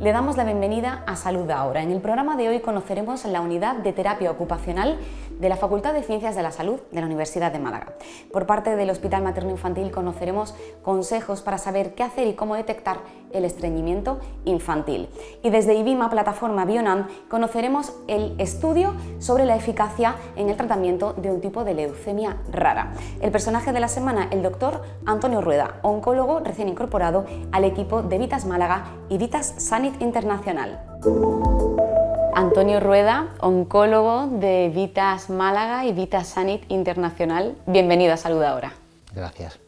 Le damos la bienvenida a Salud Ahora. En el programa de hoy conoceremos la unidad de terapia ocupacional de la Facultad de Ciencias de la Salud de la Universidad de Málaga. Por parte del Hospital Materno Infantil conoceremos consejos para saber qué hacer y cómo detectar el estreñimiento infantil. Y desde IBIMA, plataforma Bionam, conoceremos el estudio sobre la eficacia en el tratamiento de un tipo de leucemia rara. El personaje de la semana, el doctor Antonio Rueda, oncólogo recién incorporado al equipo de Vitas Málaga y Vitas Sanit Internacional. Antonio Rueda, oncólogo de Vitas Málaga y Vitas Sanit Internacional. Bienvenido a Salud Ahora. Gracias.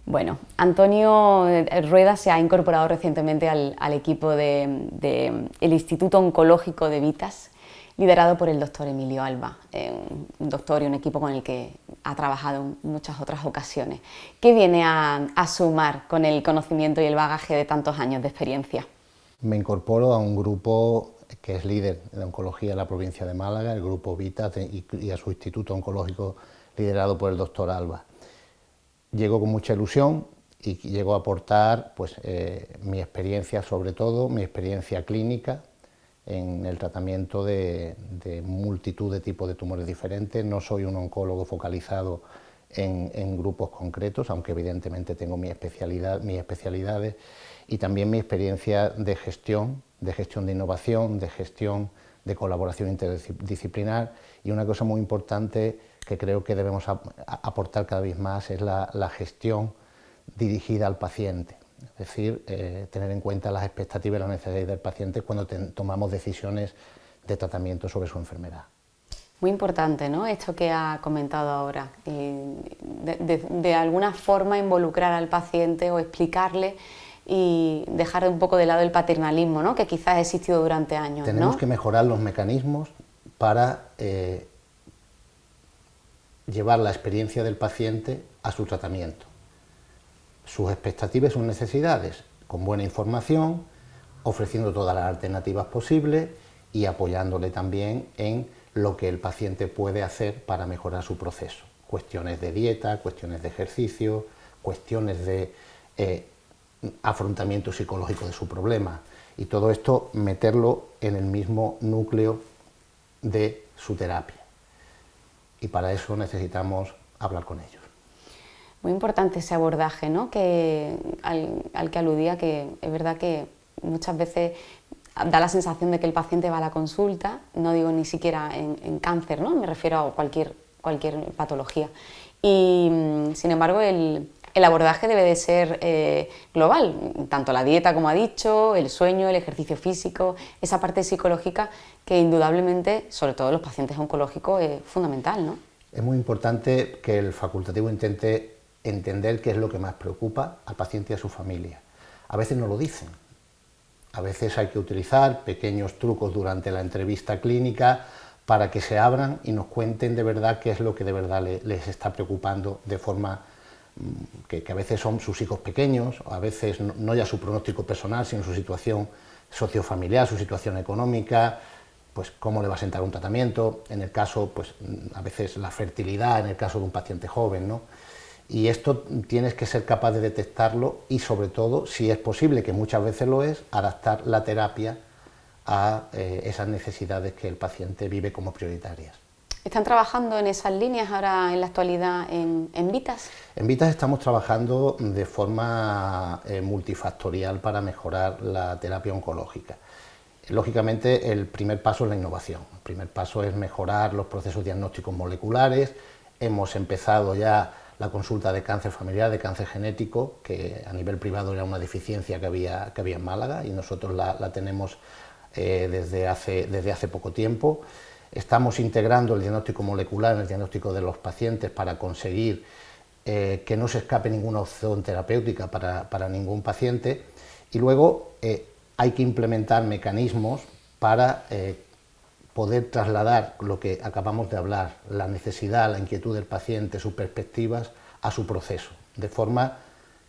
Bueno, Antonio Rueda se ha incorporado recientemente al equipo del Instituto Oncológico de Vitas, liderado por el doctor Emilio Alba, un doctor y un equipo con el que ha trabajado en muchas otras ocasiones. ¿Qué viene a sumar con el conocimiento y el bagaje de tantos años de experiencia? Me incorporo a un grupo que es líder de oncología en la provincia de Málaga, el grupo Vitas, y a su instituto oncológico liderado por el doctor Alba. Llego con mucha ilusión y llego a aportar mi experiencia, sobre todo mi experiencia clínica en el tratamiento de multitud de tipos de tumores diferentes. No soy un oncólogo focalizado en grupos concretos, aunque evidentemente tengo mis especialidades, y también mi experiencia de gestión de innovación, de gestión de colaboración interdisciplinar, y una cosa muy importante que creo que debemos aportar cada vez más es la gestión dirigida al paciente, es decir, tener en cuenta las expectativas y las necesidades del paciente cuando tomamos decisiones de tratamiento sobre su enfermedad. Muy importante, ¿no?, esto que ha comentado ahora, de alguna forma involucrar al paciente o explicarle y dejar un poco de lado el paternalismo, ¿no?, que quizás ha existido durante años. Tenemos que mejorar los mecanismos para llevar la experiencia del paciente a su tratamiento, sus expectativas y sus necesidades, con buena información, ofreciendo todas las alternativas posibles y apoyándole también en lo que el paciente puede hacer para mejorar su proceso. Cuestiones de dieta, cuestiones de ejercicio, cuestiones de afrontamiento psicológico de su problema, y todo esto meterlo en el mismo núcleo de su terapia. Y para eso necesitamos hablar con ellos. Muy importante ese abordaje, ¿no?, al que aludía, que es verdad que muchas veces da la sensación de que el paciente va a la consulta, no digo ni siquiera en cáncer, ¿no?, me refiero a cualquier patología, y sin embargo el abordaje debe de ser global, tanto la dieta, como ha dicho, el sueño, el ejercicio físico, esa parte psicológica que indudablemente, sobre todo en los pacientes oncológicos, es fundamental, ¿no? Es muy importante que el facultativo intente entender qué es lo que más preocupa al paciente y a su familia. A veces no lo dicen, a veces hay que utilizar pequeños trucos durante la entrevista clínica para que se abran y nos cuenten de verdad qué es lo que de verdad les está preocupando, de forma que a veces son sus hijos pequeños, o a veces no ya su pronóstico personal, sino su situación sociofamiliar, su situación económica, pues cómo le va a sentar un tratamiento, en el caso, pues a veces la fertilidad, en el caso de un paciente joven, ¿no? Y esto tienes que ser capaz de detectarlo y, sobre todo, si es posible, que muchas veces lo es, adaptar la terapia a esas necesidades que el paciente vive como prioritarias. ¿Están trabajando en esas líneas ahora en la actualidad en Vitas? En Vitas estamos trabajando de forma multifactorial para mejorar la terapia oncológica. Lógicamente, el primer paso es la innovación. El primer paso es mejorar los procesos diagnósticos moleculares. Hemos empezado ya la consulta de cáncer familiar, de cáncer genético, que a nivel privado era una deficiencia que había en Málaga, y nosotros la tenemos desde hace poco tiempo. Estamos integrando el diagnóstico molecular en el diagnóstico de los pacientes para conseguir que no se escape ninguna opción terapéutica para ningún paciente, y luego hay que implementar mecanismos para poder trasladar lo que acabamos de hablar, la necesidad, la inquietud del paciente, sus perspectivas, a su proceso, de forma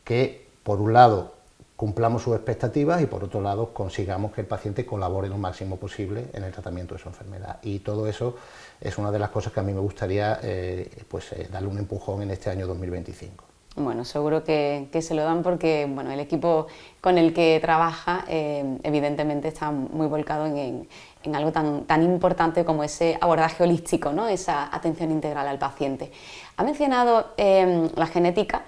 que, por un lado, cumplamos sus expectativas y, por otro lado, consigamos que el paciente colabore lo máximo posible en el tratamiento de su enfermedad. Y todo eso es una de las cosas que a mí me gustaría darle un empujón en este año 2025. Bueno, seguro que se lo dan porque bueno, el equipo con el que trabaja evidentemente está muy volcado en algo tan importante como ese abordaje holístico, ¿no? Esa atención integral al paciente. Ha mencionado la genética.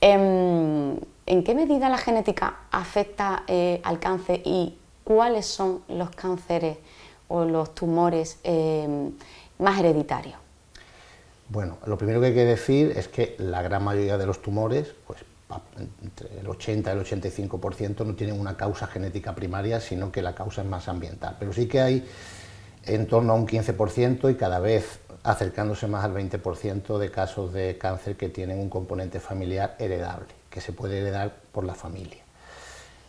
¿En qué medida la genética afecta al cáncer y cuáles son los cánceres o los tumores más hereditarios? Bueno, lo primero que hay que decir es que la gran mayoría de los tumores, pues entre el 80 y el 85%, no tienen una causa genética primaria, sino que la causa es más ambiental. Pero sí que hay en torno a un 15% y cada vez acercándose más al 20% de casos de cáncer que tienen un componente familiar heredable, que se puede heredar por la familia.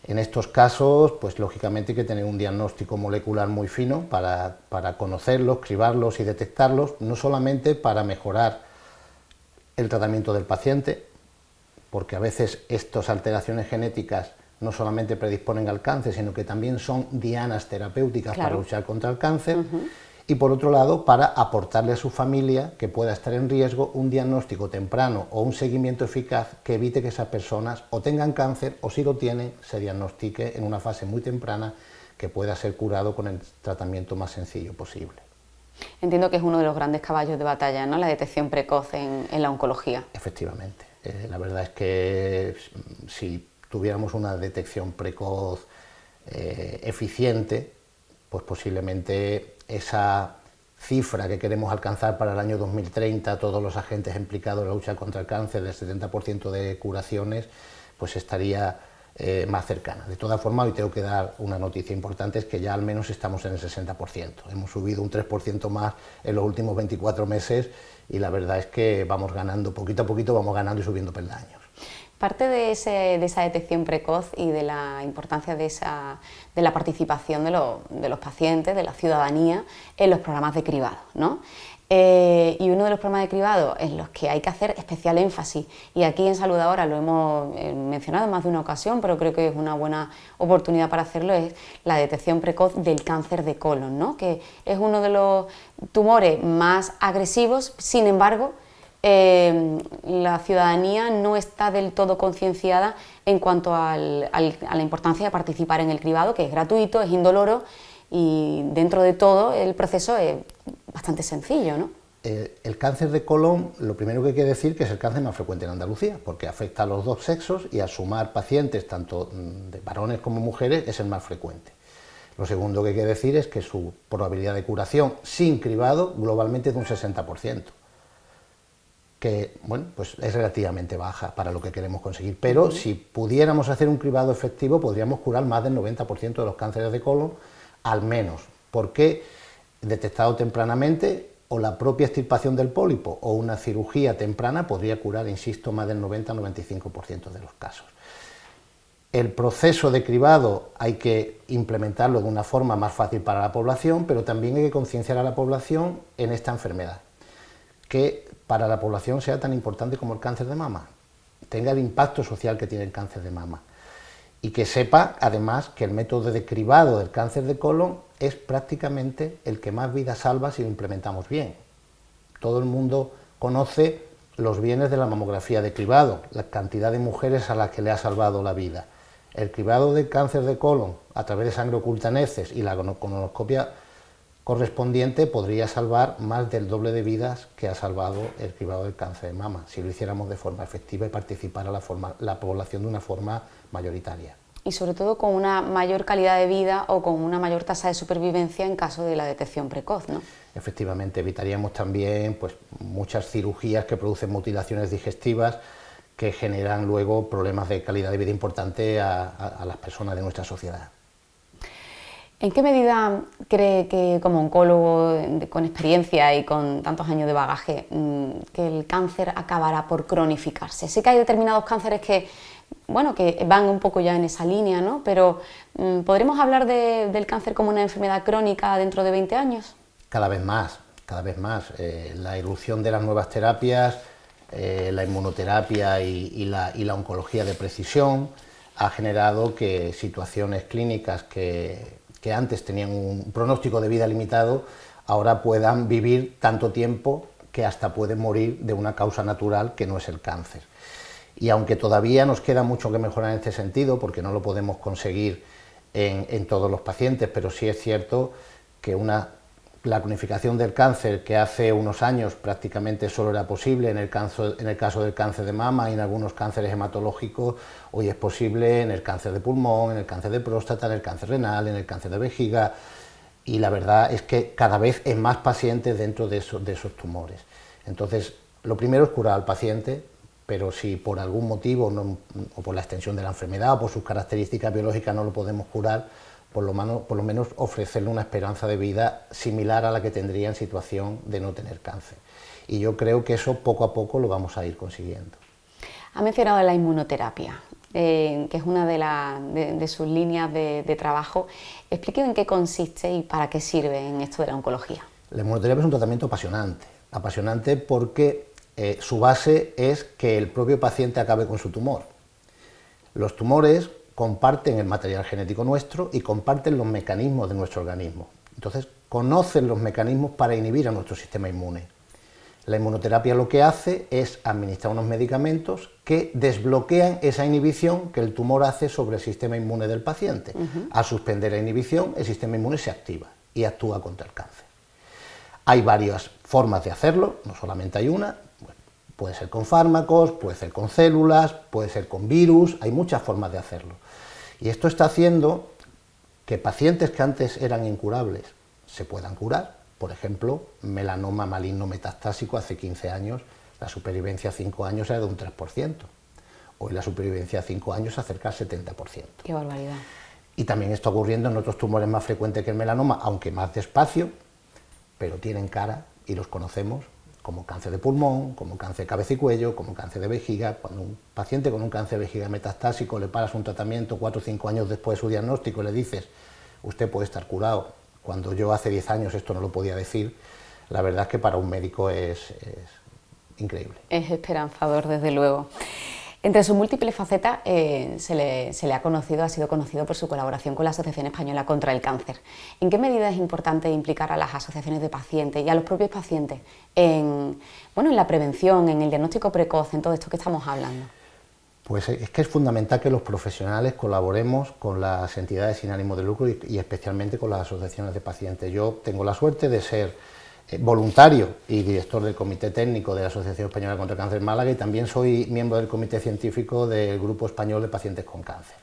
En estos casos, pues lógicamente hay que tener un diagnóstico molecular muy fino para conocerlos, cribarlos y detectarlos, no solamente para mejorar el tratamiento del paciente, porque a veces estas alteraciones genéticas no solamente predisponen al cáncer, sino que también son dianas terapéuticas para luchar contra el cáncer, y por otro lado, para aportarle a su familia, que pueda estar en riesgo, un diagnóstico temprano o un seguimiento eficaz que evite que esas personas o tengan cáncer o si lo tienen, se diagnostique en una fase muy temprana que pueda ser curado con el tratamiento más sencillo posible. Entiendo que es uno de los grandes caballos de batalla, ¿no? La detección precoz en la oncología. Efectivamente. La verdad es que si tuviéramos una detección precoz eficiente, pues posiblemente esa cifra que queremos alcanzar para el año 2030, todos los agentes implicados en la lucha contra el cáncer, del 70% de curaciones, pues estaría más cercana. De todas formas, hoy tengo que dar una noticia importante, es que ya al menos estamos en el 60%. Hemos subido un 3% más en los últimos 24 meses y la verdad es que vamos ganando, poquito a poquito vamos ganando y subiendo peldaños. Parte de esa detección precoz y de la importancia de la participación de los pacientes, de la ciudadanía, en los programas de cribado, ¿no? Y uno de los programas de cribado en los que hay que hacer especial énfasis, y aquí en Salud Ahora lo hemos mencionado en más de una ocasión, pero creo que es una buena oportunidad para hacerlo, es la detección precoz del cáncer de colon, ¿no? Que es uno de los tumores más agresivos, sin embargo, la ciudadanía no está del todo concienciada en cuanto a la importancia de participar en el cribado, que es gratuito, es indoloro y dentro de todo el proceso es bastante sencillo, ¿no? El cáncer de colon, lo primero que hay que decir que es el cáncer más frecuente en Andalucía, porque afecta a los dos sexos y al sumar pacientes, tanto de varones como mujeres, es el más frecuente. Lo segundo que hay que decir es que su probabilidad de curación sin cribado globalmente es de un 60%. Que bueno, pues es relativamente baja para lo que queremos conseguir, pero si pudiéramos hacer un cribado efectivo podríamos curar más del 90% de los cánceres de colon, al menos, porque detectado tempranamente o la propia extirpación del pólipo o una cirugía temprana podría curar, insisto, más del 90-95% de los casos. El proceso de cribado hay que implementarlo de una forma más fácil para la población, pero también hay que concienciar a la población en esta enfermedad, que para la población sea tan importante como el cáncer de mama, tenga el impacto social que tiene el cáncer de mama y que sepa además que el método de cribado del cáncer de colon es prácticamente el que más vidas salva si lo implementamos bien. Todo el mundo conoce los bienes de la mamografía de cribado, la cantidad de mujeres a las que le ha salvado la vida. El cribado del cáncer de colon a través de sangre oculta en heces y la colonoscopia correspondiente podría salvar más del doble de vidas que ha salvado el cribado del cáncer de mama, si lo hiciéramos de forma efectiva y participara la población de una forma mayoritaria. Y sobre todo con una mayor calidad de vida o con una mayor tasa de supervivencia en caso de la detección precoz, ¿no? Efectivamente, evitaríamos también pues, muchas cirugías que producen mutilaciones digestivas que generan luego problemas de calidad de vida importante a las personas de nuestra sociedad. ¿En qué medida cree que, como oncólogo con experiencia y con tantos años de bagaje, que el cáncer acabará por cronificarse? Sé que hay determinados cánceres que van un poco ya en esa línea, ¿no? Pero ¿podremos hablar del cáncer como una enfermedad crónica dentro de 20 años? Cada vez más, cada vez más. La irrupción de las nuevas terapias, la inmunoterapia y la oncología de precisión ha generado que situaciones clínicas que antes tenían un pronóstico de vida limitado, ahora puedan vivir tanto tiempo que hasta pueden morir de una causa natural que no es el cáncer. Y aunque todavía nos queda mucho que mejorar en este sentido, porque no lo podemos conseguir en todos los pacientes, pero sí es cierto que la cronificación del cáncer, que hace unos años prácticamente solo era posible en el caso del cáncer de mama y en algunos cánceres hematológicos, hoy es posible en el cáncer de pulmón, en el cáncer de próstata, en el cáncer renal, en el cáncer de vejiga, y la verdad es que cada vez hay más pacientes dentro de esos tumores. Entonces, lo primero es curar al paciente, pero si por algún motivo, o por la extensión de la enfermedad, o por sus características biológicas no lo podemos curar, por lo menos ofrecerle una esperanza de vida similar a la que tendría en situación de no tener cáncer. Y yo creo que eso poco a poco lo vamos a ir consiguiendo. Ha mencionado la inmunoterapia, que es una de sus líneas de trabajo. Explique en qué consiste y para qué sirve en esto de la oncología. La inmunoterapia es un tratamiento apasionante porque su base es que el propio paciente acabe con su tumor. Los tumores comparten el material genético nuestro y comparten los mecanismos de nuestro organismo. Entonces, conocen los mecanismos para inhibir a nuestro sistema inmune. La inmunoterapia lo que hace es administrar unos medicamentos que desbloquean esa inhibición que el tumor hace sobre el sistema inmune del paciente. Al suspender la inhibición, el sistema inmune se activa y actúa contra el cáncer. Hay varias formas de hacerlo, no solamente hay una. Puede ser con fármacos, puede ser con células, puede ser con virus, hay muchas formas de hacerlo. Y esto está haciendo que pacientes que antes eran incurables se puedan curar. Por ejemplo, melanoma maligno metastásico hace 15 años, la supervivencia a 5 años era de un 3%. Hoy la supervivencia a 5 años se acerca al 70%. ¡Qué barbaridad! Y también está ocurriendo en otros tumores más frecuentes que el melanoma, aunque más despacio, pero tienen cara y los conocemos, como cáncer de pulmón, como cáncer de cabeza y cuello, como cáncer de vejiga. Cuando un paciente con un cáncer de vejiga metastásico le paras un tratamiento 4 o 5 años después de su diagnóstico y le dices, usted puede estar curado, cuando yo hace 10 años esto no lo podía decir, la verdad es que para un médico es increíble. Es esperanzador, desde luego. Entre sus múltiples facetas se le ha sido conocido por su colaboración con la Asociación Española contra el Cáncer. ¿En qué medida es importante implicar a las asociaciones de pacientes y a los propios pacientes en la prevención, en el diagnóstico precoz, en todo esto que estamos hablando? Pues es que es fundamental que los profesionales colaboremos con las entidades sin ánimo de lucro y especialmente con las asociaciones de pacientes. Yo tengo la suerte de ser voluntario y director del Comité Técnico de la Asociación Española contra el Cáncer en Málaga y también soy miembro del Comité Científico del Grupo Español de Pacientes con Cáncer.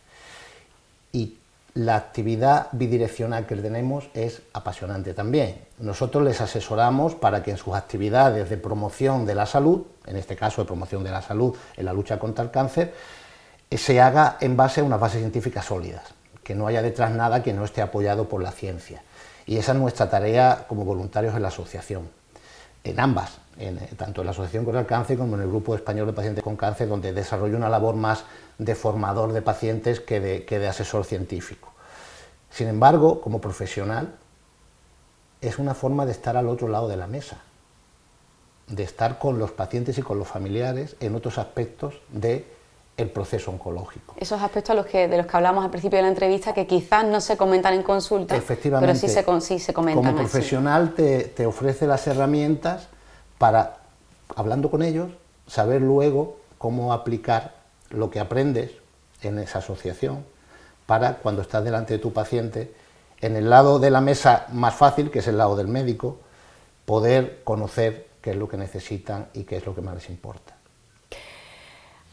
Y la actividad bidireccional que tenemos es apasionante también. Nosotros les asesoramos para que en sus actividades de promoción de la salud, en este caso de promoción de la salud en la lucha contra el cáncer, se haga en base a unas bases científicas sólidas, que no haya detrás nada que no esté apoyado por la ciencia. Y esa es nuestra tarea como voluntarios en la asociación, en ambas, tanto en la Asociación contra el Cáncer como en el Grupo Español de Pacientes con Cáncer, donde desarrollo una labor más de formador de pacientes que de asesor científico. Sin embargo, como profesional, es una forma de estar al otro lado de la mesa, de estar con los pacientes y con los familiares en otros aspectos del proceso oncológico. Esos aspectos de los que hablamos al principio de la entrevista, que quizás no se comentan en consulta, pero sí se comentan. Como profesional te ofrece las herramientas para, hablando con ellos, saber luego cómo aplicar lo que aprendes en esa asociación para cuando estás delante de tu paciente, en el lado de la mesa más fácil, que es el lado del médico, poder conocer qué es lo que necesitan y qué es lo que más les importa.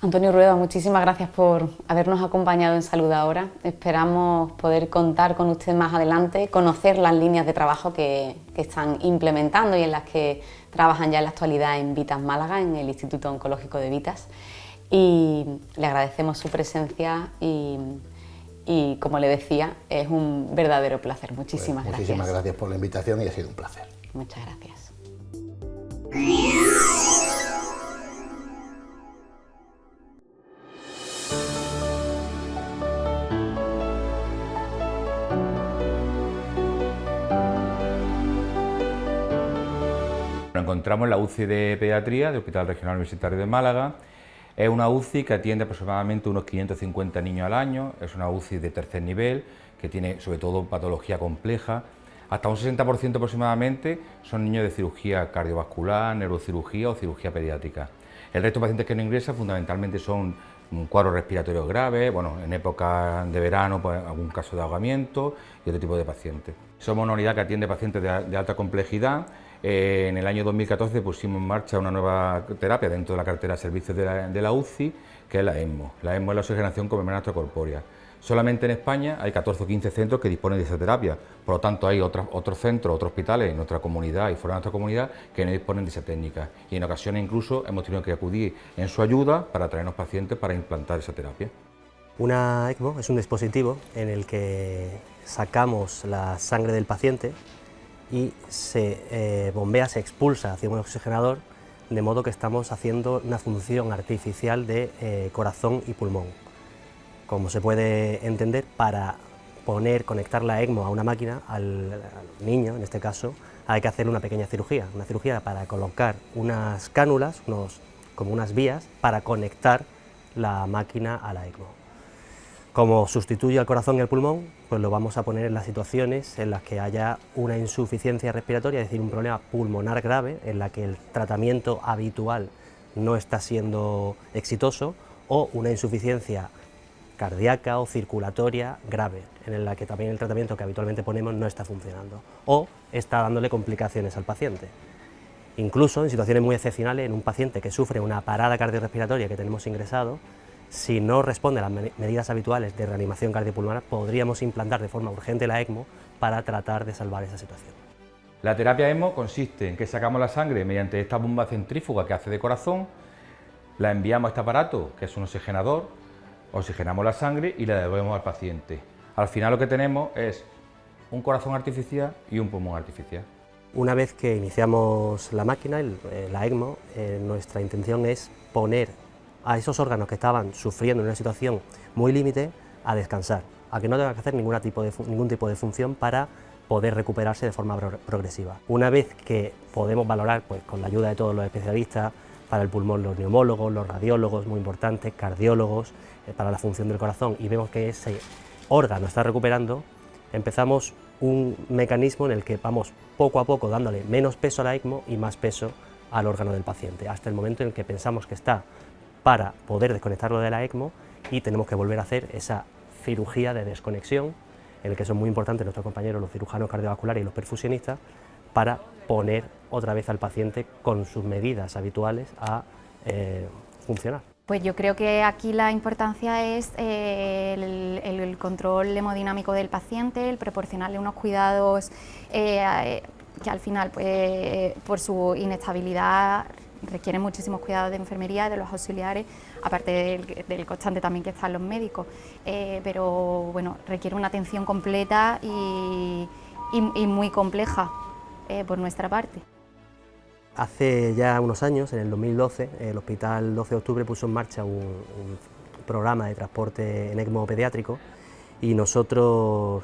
Antonio Rueda, muchísimas gracias por habernos acompañado en Salud Ahora. Esperamos poder contar con usted más adelante, conocer las líneas de trabajo que están implementando y en las que trabajan ya en la actualidad en Vitas Málaga, en el Instituto Oncológico de Vitas. Y le agradecemos su presencia y como le decía, es un verdadero placer. Muchísimas gracias. Muchísimas gracias por la invitación y ha sido un placer. Muchas gracias. Nos encontramos en la UCI de Pediatría del Hospital Regional Universitario de Málaga. Es una UCI que atiende aproximadamente unos 550 niños al año, es una UCI de tercer nivel, que tiene sobre todo patología compleja. Hasta un 60% aproximadamente son niños de cirugía cardiovascular, neurocirugía o cirugía pediátrica. El resto de pacientes que no ingresan fundamentalmente son cuadros respiratorios graves, bueno, en época de verano pues algún caso de ahogamiento y otro tipo de pacientes. Somos una unidad que atiende pacientes de alta complejidad. En el año 2014 pusimos en marcha una nueva terapia dentro de la cartera de servicios de la UCI, que es la ECMO. La ECMO es la oxigenación con membrana extracorpórea. Solamente en España hay 14 o 15 centros que disponen de esa terapia, por lo tanto hay otros centros, otros hospitales en nuestra comunidad y fuera de nuestra comunidad que no disponen de esa técnica, y en ocasiones incluso hemos tenido que acudir en su ayuda para traernos pacientes para implantar esa terapia. Una ECMO es un dispositivo en el que sacamos la sangre del paciente y se bombea, se expulsa hacia un oxigenador, de modo que estamos haciendo una función artificial de corazón y pulmón. Como se puede entender, para conectar la ECMO a una máquina, al niño en este caso, hay que hacer una pequeña cirugía, para colocar unas cánulas, como unas vías, para conectar la máquina a la ECMO. Como sustituye al corazón y al pulmón, pues lo vamos a poner en las situaciones en las que haya una insuficiencia respiratoria, es decir, un problema pulmonar grave, en la que el tratamiento habitual no está siendo exitoso, o una insuficiencia cardíaca o circulatoria grave, en la que también el tratamiento que habitualmente ponemos no está funcionando, o está dándole complicaciones al paciente. Incluso en situaciones muy excepcionales, en un paciente que sufre una parada cardiorrespiratoria que tenemos ingresado, si no responde a las medidas habituales de reanimación cardiopulmonar, podríamos implantar de forma urgente la ECMO para tratar de salvar esa situación. La terapia ECMO consiste en que sacamos la sangre mediante esta bomba centrífuga que hace de corazón, la enviamos a este aparato, que es un oxigenador, oxigenamos la sangre y la devolvemos al paciente. Al final lo que tenemos es un corazón artificial y un pulmón artificial. Una vez que iniciamos la máquina, la ECMO, nuestra intención es poner a esos órganos que estaban sufriendo en una situación muy límite a descansar, a que no tengan que hacer ningún tipo de función para poder recuperarse de forma progresiva. Una vez que podemos valorar, pues, con la ayuda de todos los especialistas, para el pulmón los neumólogos, los radiólogos, muy importantes, cardiólogos, para la función del corazón, y vemos que ese órgano está recuperando, empezamos un mecanismo en el que vamos poco a poco dándole menos peso a la ECMO y más peso al órgano del paciente, hasta el momento en el que pensamos que está para poder desconectarlo de la ECMO y tenemos que volver a hacer esa cirugía de desconexión, en el que son muy importantes nuestros compañeros, los cirujanos cardiovasculares y los perfusionistas, para poner otra vez al paciente con sus medidas habituales a funcionar. Pues yo creo que aquí la importancia es el control hemodinámico del paciente, el proporcionarle unos cuidados que al final, pues, por su inestabilidad, requieren muchísimos cuidados de enfermería, de los auxiliares, aparte del constante también que están los médicos, pero bueno, requiere una atención completa y muy compleja por nuestra parte. Hace ya unos años, en el 2012, el Hospital 12 de Octubre puso en marcha un programa de transporte en ECMO pediátrico y nosotros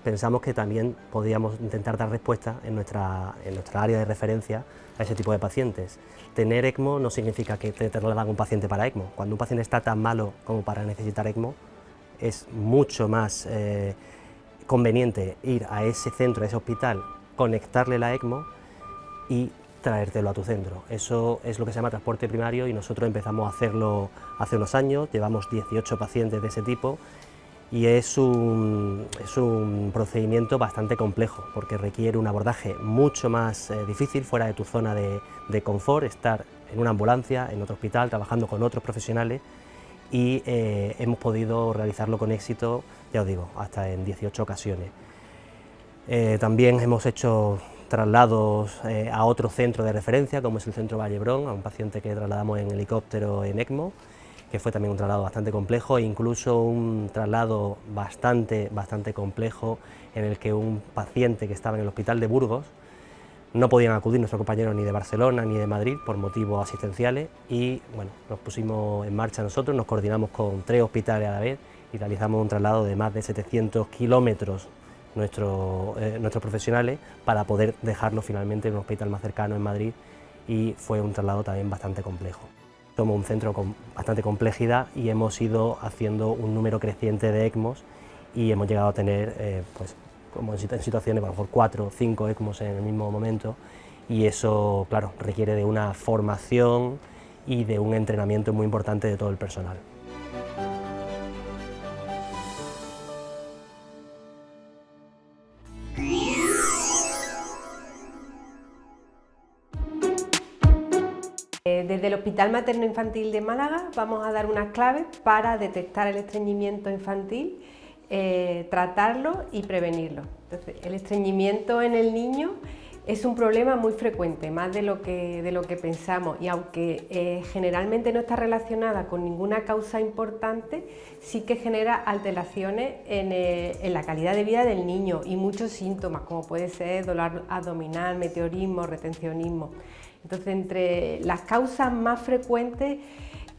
pensamos que también podíamos intentar dar respuesta en nuestra área de referencia a ese tipo de pacientes. Tener ECMO no significa que te trasladan un paciente para ECMO. Cuando un paciente está tan malo como para necesitar ECMO, es mucho más conveniente ir a ese centro, a ese hospital, conectarle la ECMO y traértelo a tu centro. Eso es lo que se llama transporte primario y nosotros empezamos a hacerlo hace unos años, llevamos 18 pacientes de ese tipo y es un procedimiento bastante complejo porque requiere un abordaje mucho más difícil, fuera de tu zona de confort, estar en una ambulancia, en otro hospital, trabajando con otros profesionales y hemos podido realizarlo con éxito, ya os digo, hasta en 18 ocasiones. También hemos hecho traslados a otro centro de referencia, como es el Centro Vallebrón, a un paciente que trasladamos en helicóptero en ECMO, que fue también un traslado bastante complejo, e incluso un traslado bastante complejo en el que un paciente que estaba en el hospital de Burgos, no podían acudir nuestros compañeros ni de Barcelona ni de Madrid por motivos asistenciales y bueno, nos pusimos en marcha nosotros, nos coordinamos con 3 hospitales a la vez y realizamos un traslado de más de 700 kilómetros nuestros profesionales para poder dejarlo finalmente en un hospital más cercano en Madrid y fue un traslado también bastante complejo. Somos un centro con bastante complejidad y hemos ido haciendo un número creciente de ECMOs y hemos llegado a tener pues como en situaciones, a lo mejor 4 o 5 ECMOs en el mismo momento, y eso, claro, requiere de una formación y de un entrenamiento muy importante de todo el personal. Desde el Hospital Materno Infantil de Málaga vamos a dar unas claves para detectar el estreñimiento infantil, tratarlo y prevenirlo. Entonces, el estreñimiento en el niño es un problema muy frecuente, más de lo que pensamos, y aunque generalmente no está relacionada con ninguna causa importante, sí que genera alteraciones en la calidad de vida del niño y muchos síntomas, como puede ser dolor abdominal, meteorismo, retencionismo. Entonces, entre las causas más frecuentes,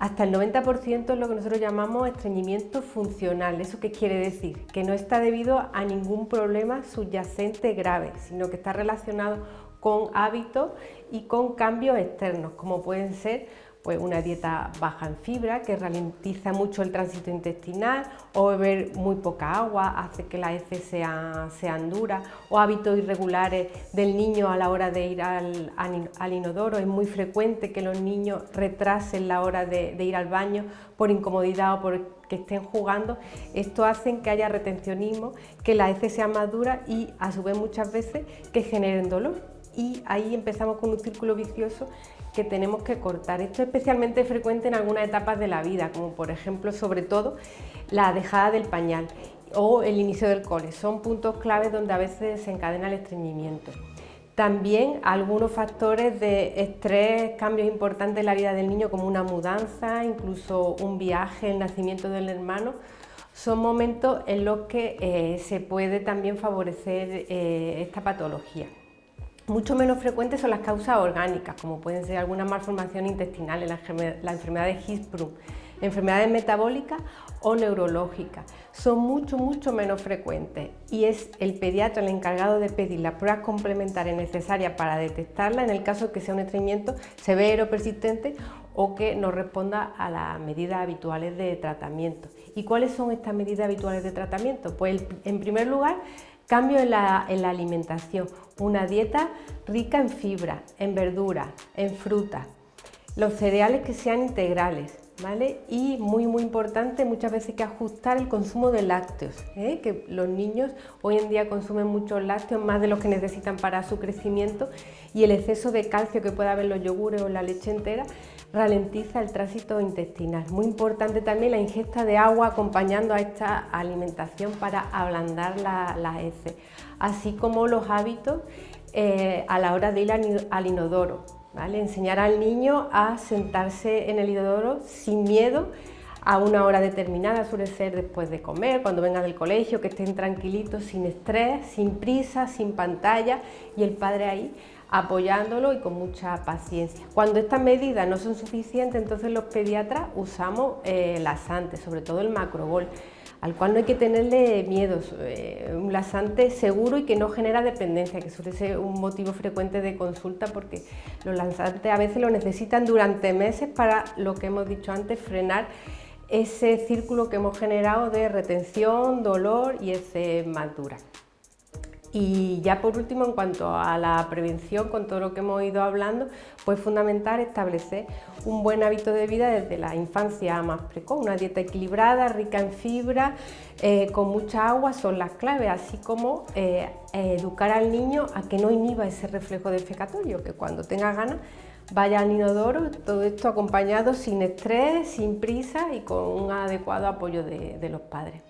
hasta el 90% es lo que nosotros llamamos estreñimiento funcional. ¿Eso qué quiere decir? Que no está debido a ningún problema subyacente grave, sino que está relacionado con hábitos y con cambios externos, como pueden ser pues, una dieta baja en fibra, que ralentiza mucho el tránsito intestinal, o beber muy poca agua, hace que las heces sean duras, o hábitos irregulares del niño a la hora de ir al inodoro. Es muy frecuente que los niños retrasen la hora de ir al baño por incomodidad o por que estén jugando. Esto hace que haya retencionismo, que las heces sean más duras y a su vez muchas veces que generen dolor. Y ahí empezamos con un círculo vicioso que tenemos que cortar. Esto es especialmente frecuente en algunas etapas de la vida, como por ejemplo, sobre todo, la dejada del pañal o el inicio del cole. Son puntos claves donde a veces desencadena el estreñimiento. También algunos factores de estrés, cambios importantes en la vida del niño, como una mudanza, incluso un viaje, el nacimiento del hermano, son momentos en los que se puede también favorecer esta patología. Mucho menos frecuentes son las causas orgánicas, como pueden ser alguna malformación intestinal, la enfermedad de Hirschsprung, enfermedades metabólicas o neurológicas. Son mucho menos frecuentes y es el pediatra el encargado de pedir las pruebas complementarias necesarias para detectarla en el caso de que sea un estreñimiento severo, persistente o que no responda a las medidas habituales de tratamiento. ¿Y cuáles son estas medidas habituales de tratamiento? Pues en primer lugar, cambio en la alimentación, una dieta rica en fibra, en verduras, en frutas, los cereales que sean integrales, ¿vale? Y muy importante, muchas veces hay que ajustar el consumo de lácteos, que los niños hoy en día consumen muchos lácteos, más de los que necesitan para su crecimiento, y el exceso de calcio que puede haber en los yogures o en la leche entera ralentiza el tránsito intestinal. Muy importante también la ingesta de agua acompañando a esta alimentación para ablandar las heces, así como los hábitos a la hora de ir al inodoro, ¿vale? Enseñar al niño a sentarse en el inodoro sin miedo a una hora determinada, suele ser después de comer, cuando vengan del colegio, que estén tranquilitos, sin estrés, sin prisa, sin pantalla, y el padre ahí apoyándolo y con mucha paciencia. Cuando estas medidas no son suficientes, entonces los pediatras usamos laxantes, sobre todo el Macrobol, al cual no hay que tenerle miedo, un laxante seguro y que no genera dependencia, que suele ser un motivo frecuente de consulta porque los laxantes a veces lo necesitan durante meses para, lo que hemos dicho antes, frenar ese círculo que hemos generado de retención, dolor y heces más duras. Y ya por último, en cuanto a la prevención, con todo lo que hemos ido hablando, pues es fundamental establecer un buen hábito de vida desde la infancia más precoz. Una dieta equilibrada, rica en fibra, con mucha agua son las claves, así como educar al niño a que no inhiba ese reflejo defecatorio, que cuando tenga ganas vaya al inodoro, todo esto acompañado sin estrés, sin prisa y con un adecuado apoyo de los padres.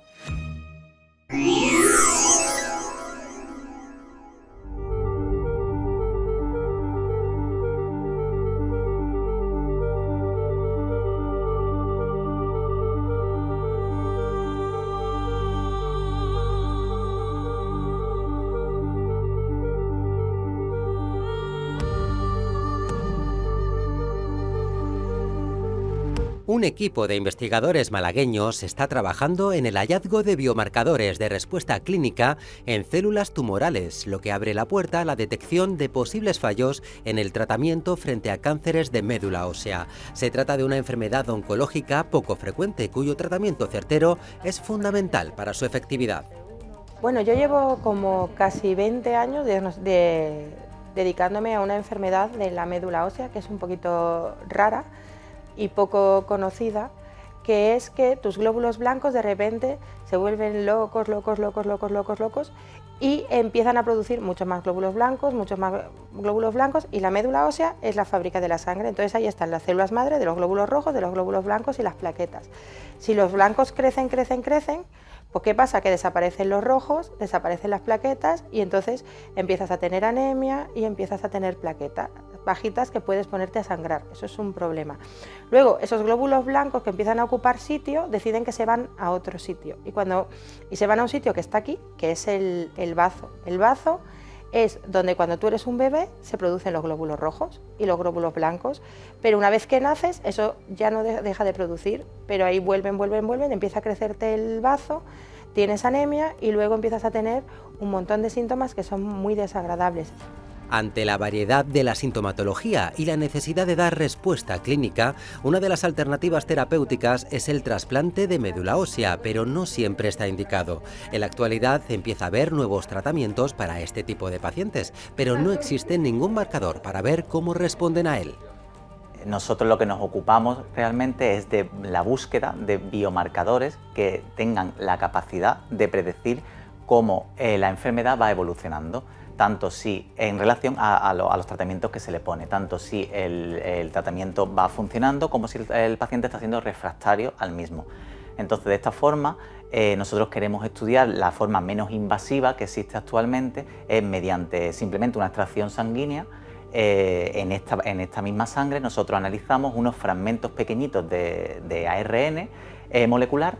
Un equipo de investigadores malagueños está trabajando en el hallazgo de biomarcadores de respuesta clínica en células tumorales, lo que abre la puerta a la detección de posibles fallos en el tratamiento frente a cánceres de médula ósea. Se trata de una enfermedad oncológica poco frecuente, cuyo tratamiento certero es fundamental para su efectividad. Bueno, yo llevo como casi 20 años dedicándome a una enfermedad de la médula ósea que es un poquito rara y poco conocida, que es que tus glóbulos blancos de repente se vuelven locos y empiezan a producir muchos más glóbulos blancos y la médula ósea es la fábrica de la sangre, entonces ahí están las células madre de los glóbulos rojos, de los glóbulos blancos y las plaquetas. Si los blancos crecen, pues ¿qué pasa? Que desaparecen los rojos, desaparecen las plaquetas y entonces empiezas a tener anemia y empiezas a tener plaquetas bajitas que puedes ponerte a sangrar, eso es un problema. Luego esos glóbulos blancos que empiezan a ocupar sitio deciden que se van a otro sitio y se van a un sitio que está aquí, que es el bazo. El bazo es donde cuando tú eres un bebé se producen los glóbulos rojos y los glóbulos blancos, pero una vez que naces eso ya no deja de producir, pero ahí vuelven, empieza a crecerte el bazo, tienes anemia y luego empiezas a tener un montón de síntomas que son muy desagradables. Ante la variedad de la sintomatología y la necesidad de dar respuesta clínica, una de las alternativas terapéuticas es el trasplante de médula ósea, pero no siempre está indicado. En la actualidad empieza a haber nuevos tratamientos para este tipo de pacientes, pero no existe ningún marcador para ver cómo responden a él. Nosotros lo que nos ocupamos realmente es de la búsqueda de biomarcadores que tengan la capacidad de predecir cómo la enfermedad va evolucionando, tanto si en relación a los tratamientos que se le pone, tanto si el tratamiento va funcionando como si el paciente está siendo refractario al mismo. Entonces, de esta forma, nosotros queremos estudiar la forma menos invasiva que existe actualmente, es mediante simplemente una extracción sanguínea. En esta misma sangre nosotros analizamos unos fragmentos pequeñitos de ARN molecular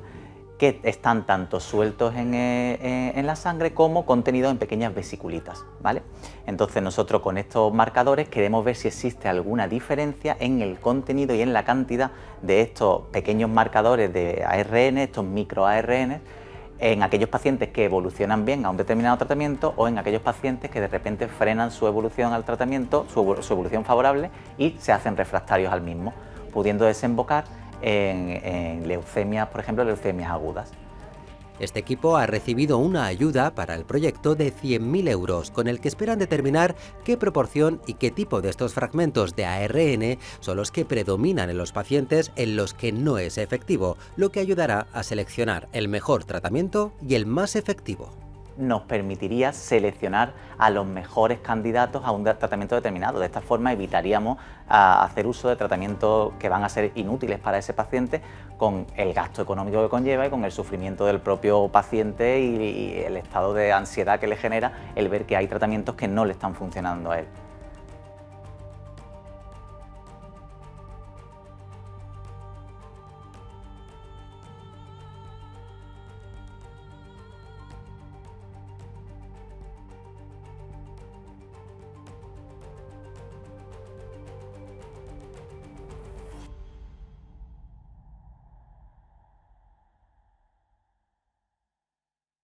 que están tanto sueltos en la sangre como contenidos en pequeñas vesículitas, ¿vale? Entonces nosotros con estos marcadores queremos ver si existe alguna diferencia en el contenido y en la cantidad de estos pequeños marcadores de ARN, estos microARN, en aquellos pacientes que evolucionan bien a un determinado tratamiento o en aquellos pacientes que de repente frenan su evolución al tratamiento, su evolución favorable y se hacen refractarios al mismo, pudiendo desembocar en leucemias, por ejemplo, leucemias agudas. Este equipo ha recibido una ayuda para el proyecto de 100.000 euros, con el que esperan determinar qué proporción y qué tipo de estos fragmentos de ARN son los que predominan en los pacientes en los que no es efectivo, lo que ayudará a seleccionar el mejor tratamiento y el más efectivo. Nos permitiría seleccionar a los mejores candidatos a un tratamiento determinado. De esta forma evitaríamos hacer uso de tratamientos que van a ser inútiles para ese paciente, con el gasto económico que conlleva y con el sufrimiento del propio paciente y el estado de ansiedad que le genera el ver que hay tratamientos que no le están funcionando a él.